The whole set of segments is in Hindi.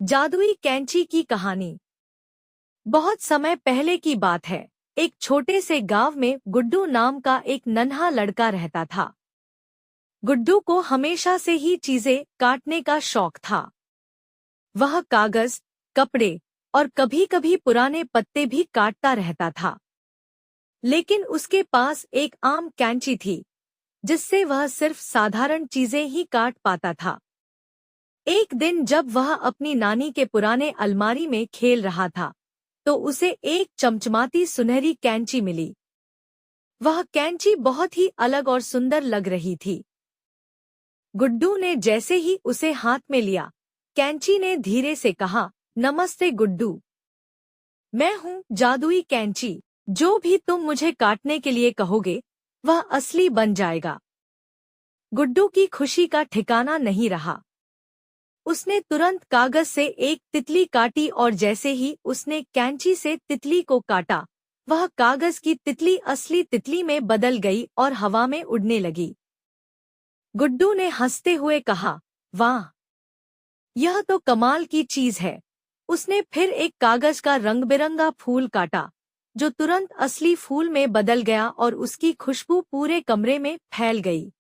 जादुई कैंची की कहानी। बहुत समय पहले की बात है। एक छोटे से गांव में गुड्डू नाम का एक नन्हा लड़का रहता था। गुड्डू को हमेशा से ही चीजें काटने का शौक था। वह कागज, कपड़े और कभी-कभी पुराने पत्ते भी काटता रहता था। लेकिन उसके पास एक आम कैंची थी, जिससे वह सिर्फ साधारण चीजें ही काट पाता था। एक दिन जब वह अपनी नानी के पुराने अलमारी में खेल रहा था, तो उसे एक चमचमाती सुनहरी कैंची मिली। वह कैंची बहुत ही अलग और सुंदर लग रही थी। गुड्डू ने जैसे ही उसे हाथ में लिया, कैंची ने धीरे से कहा, नमस्ते गुड्डू। मैं हूँ जादुई कैंची। जो भी तुम मुझे काटने के लिए कहोगे, वह असली बन जाएगा। गुड्डू की खुशी का ठिकाना नहीं रहा। उसने तुरंत कागज से एक तितली काटी और जैसे ही उसने कैंची से तितली को काटा, वह कागज की तितली असली तितली में बदल गई और हवा में उड़ने लगी। गुड्डू ने हंसते हुए कहा, वाह, यह तो कमाल की चीज है। उसने फिर एक कागज का रंग-बिरंगा फूल काटा, जो तुरंत असली फूल में बदल गया और उसकी खुशबू पूरे कमरे में फैल गई।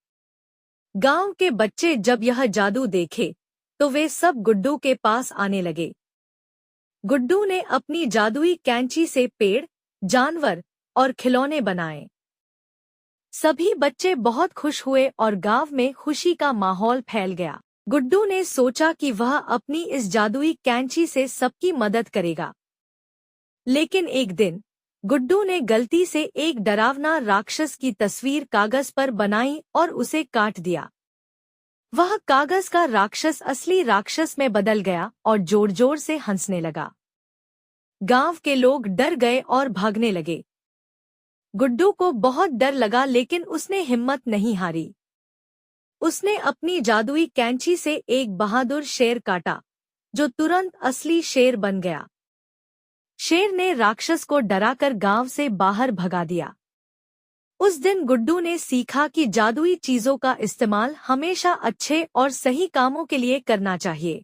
गांव के बच्चे जब यह जादू देखे, तो वे सब गुड्डू के पास आने लगे। गुड्डू ने अपनी जादुई कैंची से पेड़, जानवर और खिलौने बनाए। सभी बच्चे बहुत खुश हुए और गांव में खुशी का माहौल फैल गया। गुड्डू ने सोचा कि वह अपनी इस जादुई कैंची से सबकी मदद करेगा। लेकिन एक दिन गुड्डू ने गलती से एक डरावना राक्षस की तस्वीर कागज पर बनाई और उसे काट दिया। वह कागज का राक्षस असली राक्षस में बदल गया और जोर-जोर से हंसने लगा। गांव के लोग डर गए और भागने लगे। गुड्डू को बहुत डर लगा, लेकिन उसने हिम्मत नहीं हारी। उसने अपनी जादुई कैंची से एक बहादुर शेर काटा, जो तुरंत असली शेर बन गया। शेर ने राक्षस को डराकर गांव से बाहर भगा दिया। उस दिन गुड्डू ने सीखा कि जादुई चीजों का इस्तेमाल हमेशा अच्छे और सही कामों के लिए करना चाहिए।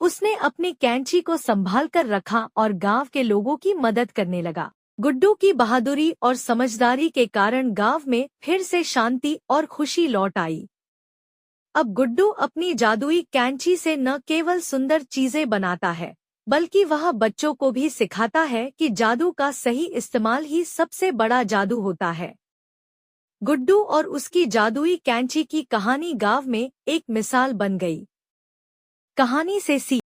उसने अपनी कैंची को संभाल कर रखा और गांव के लोगों की मदद करने लगा। गुड्डू की बहादुरी और समझदारी के कारण गांव में फिर से शांति और खुशी लौट आई। अब गुड्डू अपनी जादुई कैंची से न केवल सुंदर चीजें बनाता है, बल्कि वह बच्चों को भी सिखाता है कि जादू का सही इस्तेमाल ही सबसे बड़ा जादू होता है। गुड्डू और उसकी जादुई कैंची की कहानी गांव में एक मिसाल बन गई। कहानी से सीख